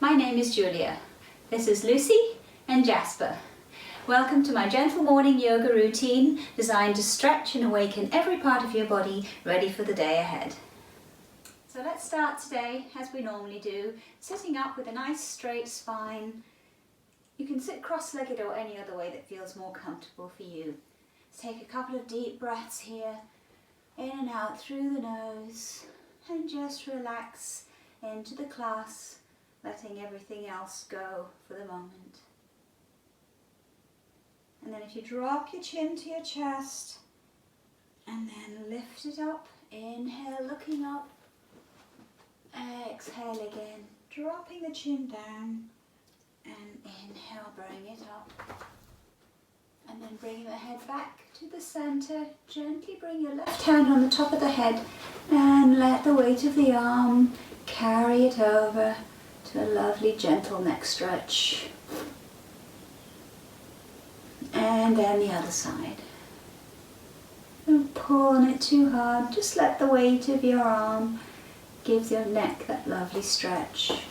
My name is Julia. This is Lucy and Jasper. Welcome to my gentle morning yoga routine designed to stretch and awaken every part of your body, ready for the day ahead. So let's start today, as we normally do, sitting up with a nice straight spine. You can sit cross-legged or any other way that feels more comfortable for you. Let's take a couple of deep breaths here, in and out through the nose, and just relax into the class, letting everything else go for the moment. And then if you drop your chin to your chest, and then lift it up, inhale, looking up, exhale again, dropping the chin down, and inhale, bring it up. And then bring the head back to the center. Gently bring your left hand on the top of the head and let the weight of the arm carry it over to a lovely gentle neck stretch. And then the other side. Don't pull on it too hard. Just let the weight of your arm give your neck that lovely stretch.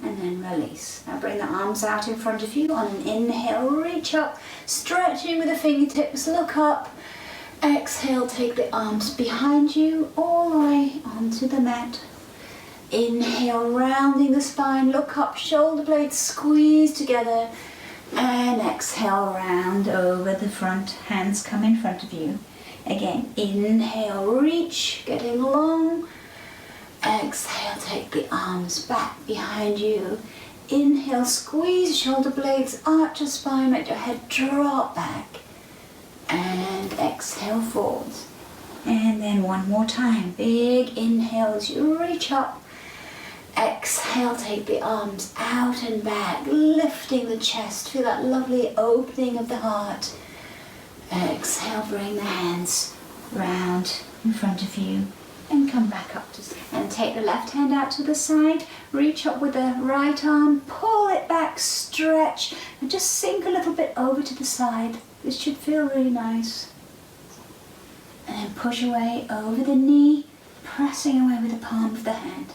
And then release. Now bring the arms out in front of you. On an inhale, reach up, stretching with the fingertips, look up. Exhale, take the arms behind you, all the way onto the mat. Inhale, rounding the spine, look up, shoulder blades squeeze together. And exhale, round over the front, hands come in front of you. Again, inhale, reach, getting long. Exhale, take the arms back behind you. Inhale, squeeze shoulder blades, arch your spine, let your head drop back. And exhale, forward. And then one more time, big inhale as you reach up. Exhale, take the arms out and back, lifting the chest. Feel that lovely opening of the heart. Exhale, bring the hands round in front of you. And come back up to, and take the left hand out to the side, reach up with the right arm, pull it back, stretch, and just sink a little bit over to the side. This should feel really nice. And then push away over the knee, pressing away with the palm of the hand.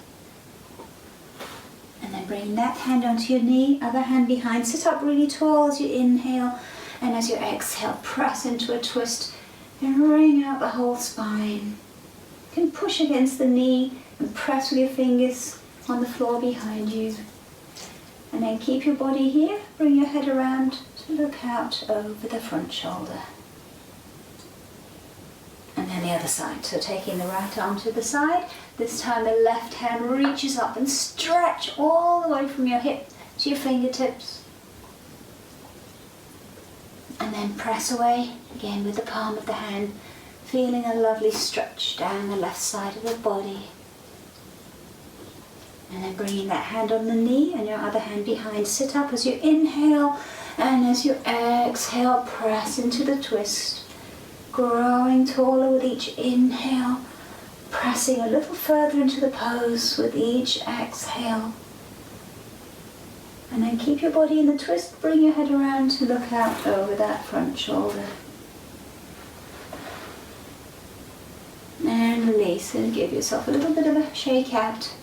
And then bring that hand onto your knee, other hand behind, sit up really tall as you inhale, and as you exhale, press into a twist and wring out the whole spine. You can push against the knee and press with your fingers on the floor behind you. And then keep your body here, bring your head around to look out over the front shoulder. And then the other side, so taking the right arm to the side, this time the left hand reaches up and stretch all the way from your hip to your fingertips. And then press away, again with the palm of the hand, feeling a lovely stretch down the left side of the body. And then bringing that hand on the knee and your other hand behind. Sit up as you inhale, and as you exhale, press into the twist. Growing taller with each inhale, pressing a little further into the pose with each exhale. And then keep your body in the twist, bring your head around to look out over that front shoulder. And release and give yourself a little bit of a shake out.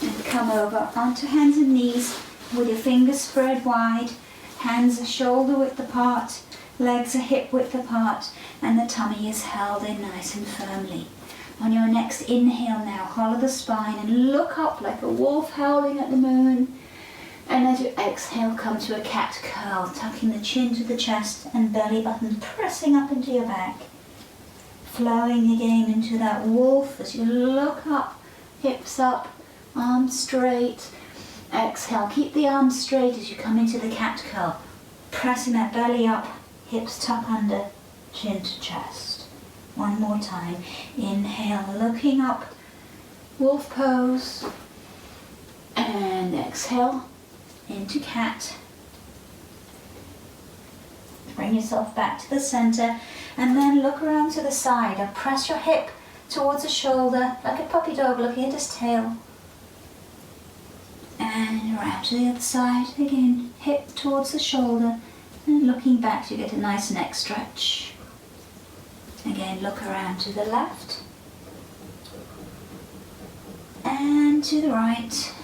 And come over onto hands and knees with your fingers spread wide, hands are shoulder width apart, legs are hip width apart, and the tummy is held in nice and firmly. On your next inhale now, hollow the spine and look up like a wolf howling at the moon. And as you exhale, come to a cat curl, tucking the chin to the chest and belly button pressing up into your back. Flowing again into that wolf as you look up, hips up, arms straight. Exhale, keep the arms straight as you come into the cat curl, pressing that belly up, hips tuck under, chin to chest. One more time. Inhale, looking up, wolf pose. And exhale, into cat. Bring yourself back to the center. And then look around to the side and press your hip towards the shoulder like a puppy dog looking at his tail. And around to the other side again, hip towards the shoulder and looking back to get a nice neck stretch. Again, look around to the left and and to the right.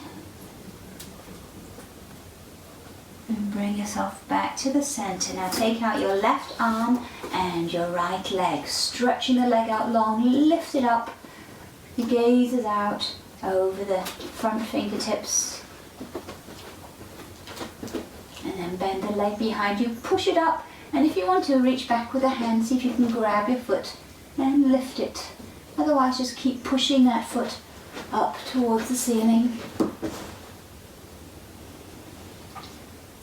And bring yourself back to the center. Now take out your left arm and your right leg. Stretching the leg out long, lift it up. Your gaze is out over the front fingertips. And then bend the leg behind you, push it up. And if you want to, reach back with a hand, see if you can grab your foot and lift it. Otherwise, just keep pushing that foot up towards the ceiling.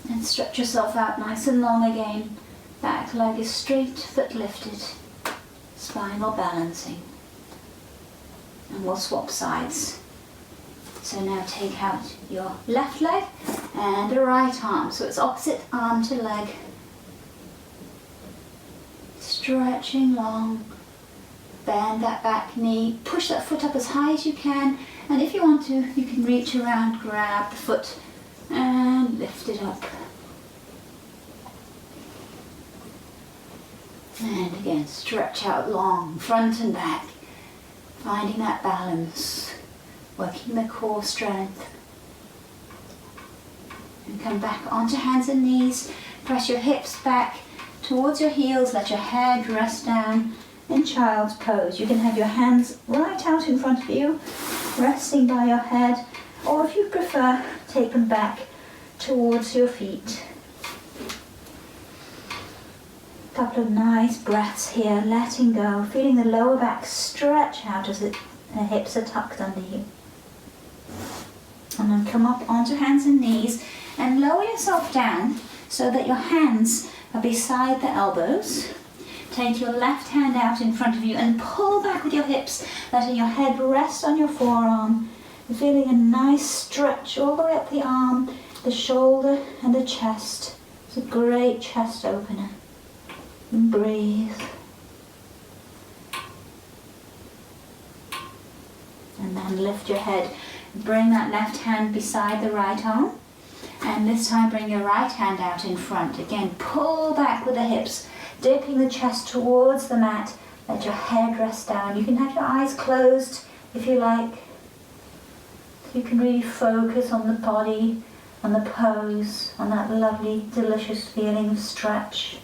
And stretch yourself out nice and long again. Back leg is straight, foot lifted. Spinal balancing. And we'll swap sides. So now take out your left leg and the right arm. So it's opposite arm to leg. Stretching long. Bend that back knee. Push that foot up as high as you can. And if you want to, you can reach around, grab the foot and lift it up. And again, stretch out long, front and back. Finding that balance. Working the core strength. And come back onto hands and knees. Press your hips back towards your heels. Let your head rest down in child's pose. You can have your hands right out in front of you, resting by your head. Or if you prefer, take them back towards your feet. A couple of nice breaths here, letting go, feeling the lower back stretch out as the hips are tucked under you. And then come up onto hands and knees and lower yourself down so that your hands are beside the elbows. Take your left hand out in front of you and pull back with your hips, letting your head rest on your forearm. You're feeling a nice stretch all the way up the arm, the shoulder and the chest. It's a great chest opener. And breathe. And then lift your head. Bring that left hand beside the right arm. And this time bring your right hand out in front. Again, pull back with the hips, dipping the chest towards the mat. Let your head rest down. You can have your eyes closed if you like. You can really focus on the body, on the pose, on that lovely, delicious feeling of stretch.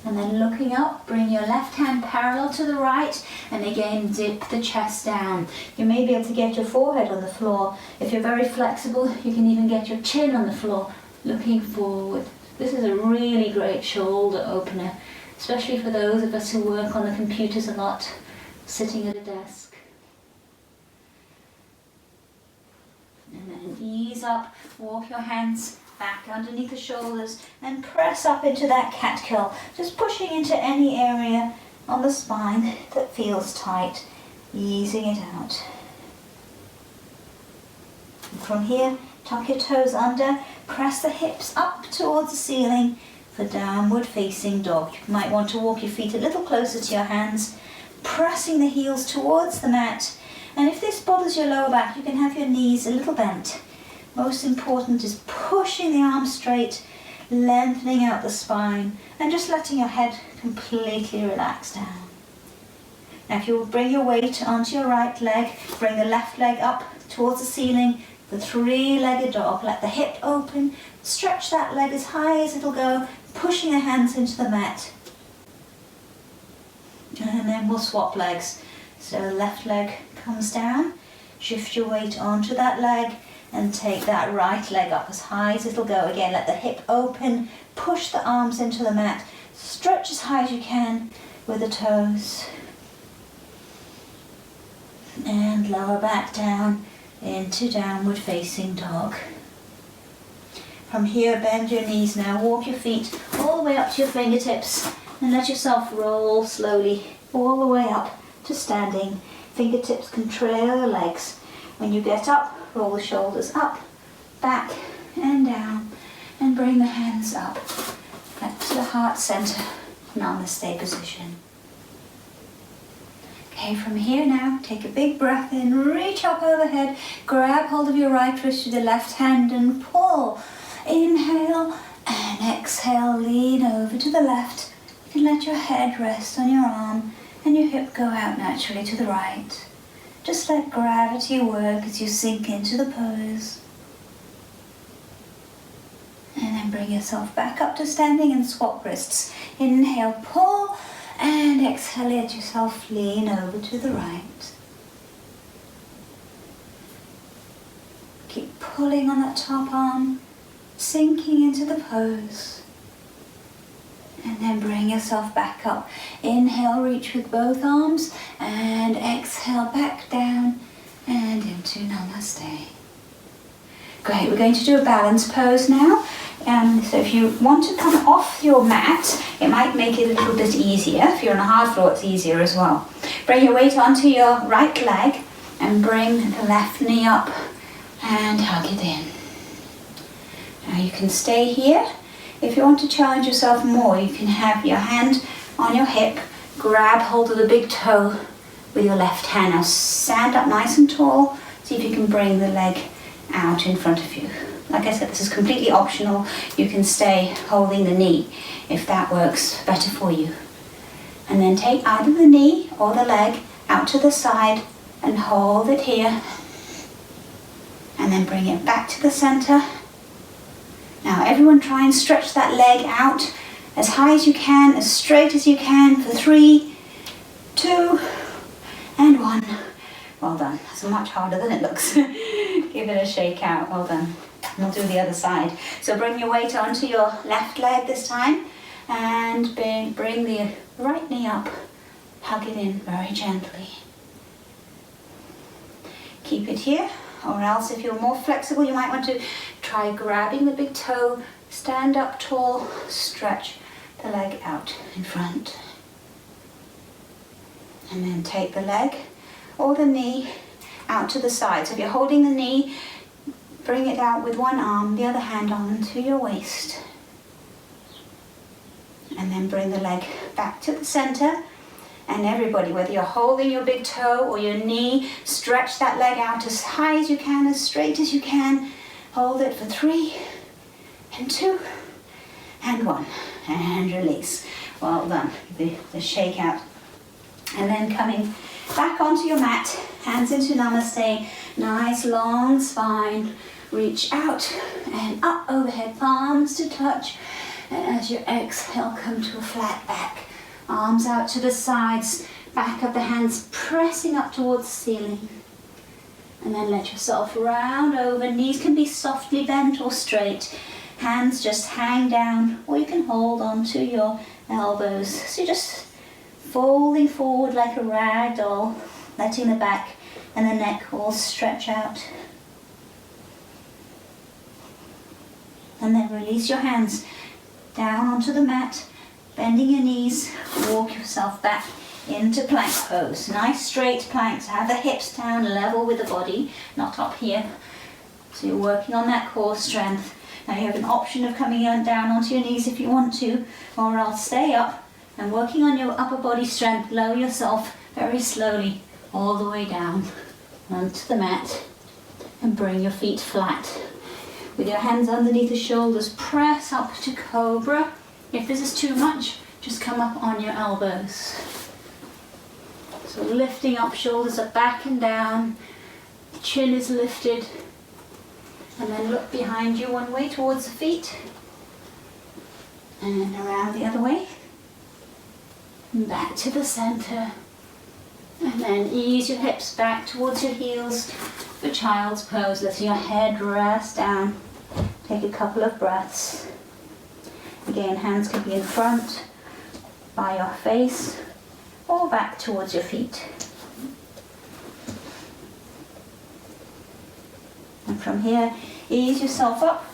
And then looking up, bring your left hand parallel to the right, and again dip the chest down. You may be able to get your forehead on the floor. If you're very flexible, you can even get your chin on the floor, looking forward. This is a really great shoulder opener, especially for those of us who work on the computers a lot, sitting at a desk. And then ease up, walk your hands back underneath the shoulders and press up into that cat curl, just pushing into any area on the spine that feels tight, easing it out. And from here, tuck your toes under, press the hips up towards the ceiling for downward facing dog. You might want to walk your feet a little closer to your hands, pressing the heels towards the mat. And if this bothers your lower back, you can have your knees a little bent. Most important is pushing the arms straight, lengthening out the spine, and just letting your head completely relax down. Now if you will bring your weight onto your right leg, bring the left leg up towards the ceiling, the three-legged dog. Let the hip open, stretch that leg as high as it'll go, pushing the hands into the mat. And then we'll swap legs. So the left leg comes down, shift your weight onto that leg, and take that right leg up as high as it'll go. Again, let the hip open, push the arms into the mat, stretch as high as you can with the toes. And lower back down into downward facing dog. From here, bend your knees now, walk your feet all the way up to your fingertips and let yourself roll slowly all the way up to standing. Fingertips can trail the legs. When you get up, roll the shoulders up, back and down, and bring the hands up to the heart center, Namaste position. Okay, from here now, take a big breath in, reach up overhead, grab hold of your right wrist with the left hand and pull. Inhale and exhale, lean over to the left. You can let your head rest on your arm and your hip go out naturally to the right. Just let gravity work as you sink into the pose. And then bring yourself back up to standing and swap wrists. Inhale, pull, and exhale, let yourself lean over to the right. Keep pulling on that top arm, sinking into the pose. And then bring yourself back up. Inhale, reach with both arms, and exhale, back down and into Namaste. Great, we're going to do a balance pose now. So if you want to come off your mat, it might make it a little bit easier. If you're on a hard floor, it's easier as well. Bring your weight onto your right leg and bring the left knee up and hug it in. Now you can stay here. If you want to challenge yourself more, you can have your hand on your hip, grab hold of the big toe with your left hand. Now stand up nice and tall. See if you can bring the leg out in front of you. Like I said, this is completely optional. You can stay holding the knee if that works better for you. And then take either the knee or the leg out to the side and hold it here. And then bring it back to the center. Now everyone try and stretch that leg out as high as you can, as straight as you can for 3, 2, and 1. Well done. That's much harder than it looks. Give it a shake out. Well done. And we'll do the other side. So bring your weight onto your left leg this time and bring the right knee up. Hug it in very gently. Keep it here, or else if you're more flexible, you might want to try grabbing the big toe, stand up tall, stretch the leg out in front. And then take the leg or the knee out to the side. So if you're holding the knee, bring it out with one arm, the other hand onto your waist. And then bring the leg back to the center. And everybody, whether you're holding your big toe or your knee, stretch that leg out as high as you can, as straight as you can. Hold it for 3, and 2, and 1. And release. Well done. The shake out. And then coming back onto your mat, hands into Namaste. Nice long spine. Reach out and up overhead, palms to touch. And as you exhale, come to a flat back. Arms out to the sides, back of the hands pressing up towards the ceiling. And then let yourself round over. Knees can be softly bent or straight. Hands just hang down, or you can hold on to your elbows. So you're just folding forward like a rag doll, letting the back and the neck all stretch out. And then release your hands down onto the mat, bending your knees, walk yourself back into plank pose. Nice straight planks, have the hips down level with the body, not up here. So you're working on that core strength. Now you have an option of coming down onto your knees if you want to, or else stay up and working on your upper body strength. Lower yourself very slowly all the way down onto the mat and bring your feet flat. With your hands underneath the shoulders, press up to cobra. If this is too much, just come up on your elbows. So lifting up, shoulders are back and down, chin is lifted, and then look behind you one way towards the feet, and around the other way, and back to the center, and then ease your hips back towards your heels for child's pose, letting your head rest down. Take a couple of breaths. Again, hands can be in front, by your face, or back towards your feet. And from here, ease yourself up.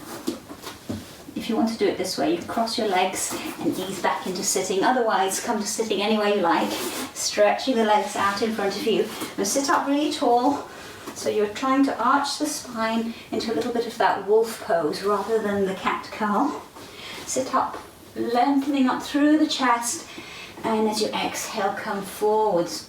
If you want to do it this way, you cross your legs and ease back into sitting. Otherwise, come to sitting any way you like, stretching the legs out in front of you. Now sit up really tall. So you're trying to arch the spine into a little bit of that wolf pose rather than the cat cow. Sit up, lengthening up through the chest, and as you exhale, come forwards.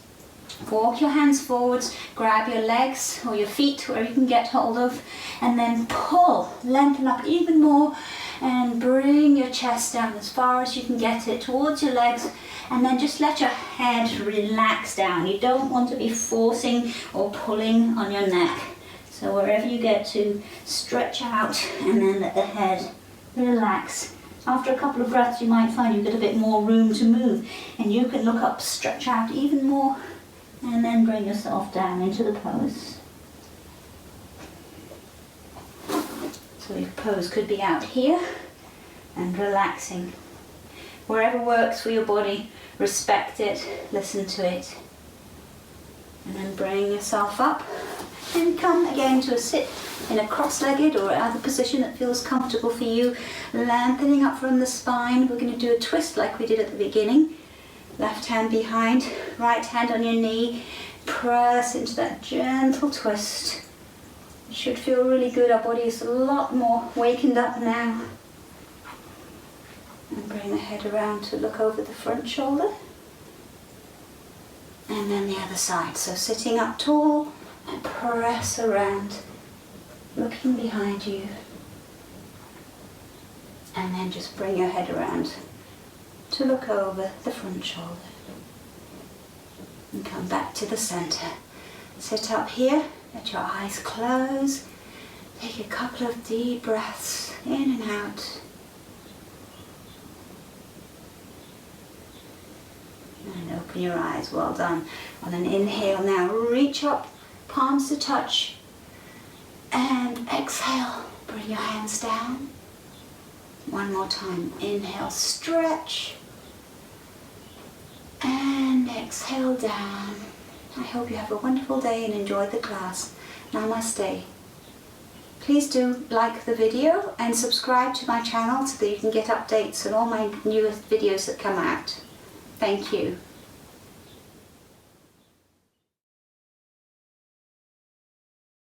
Walk your hands forwards, grab your legs or your feet, wherever you can get hold of, and then pull, lengthen up even more, and bring your chest down as far as you can get it towards your legs, and then just let your head relax down. You don't want to be forcing or pulling on your neck. So wherever you get to, stretch out and then let the head relax. After a couple of breaths, you might find you get a bit more room to move, and you can look up, stretch out even more, and then bring yourself down into the pose. So your pose could be out here and relaxing. Wherever works for your body, respect it, listen to it. And then bring yourself up and come again to a sit in a cross-legged or other position that feels comfortable for you. Lengthening up from the spine. We're going to do a twist like we did at the beginning. Left hand behind, right hand on your knee. Press into that gentle twist. It should feel really good. Our body is a lot more wakened up now. And bring the head around to look over the front shoulder. And then the other side. So sitting up tall and press around, looking behind you. And then just bring your head around to look over the front shoulder. And come back to the center. Sit up here, let your eyes close. Take a couple of deep breaths in and out. And open your eyes, well done. On an inhale now, reach up, palms to touch. And exhale, bring your hands down. One more time, inhale, stretch. And exhale down. I hope you have a wonderful day and enjoy the class. Namaste. Please do like the video and subscribe to my channel so that you can get updates on all my newest videos that come out. Thank you.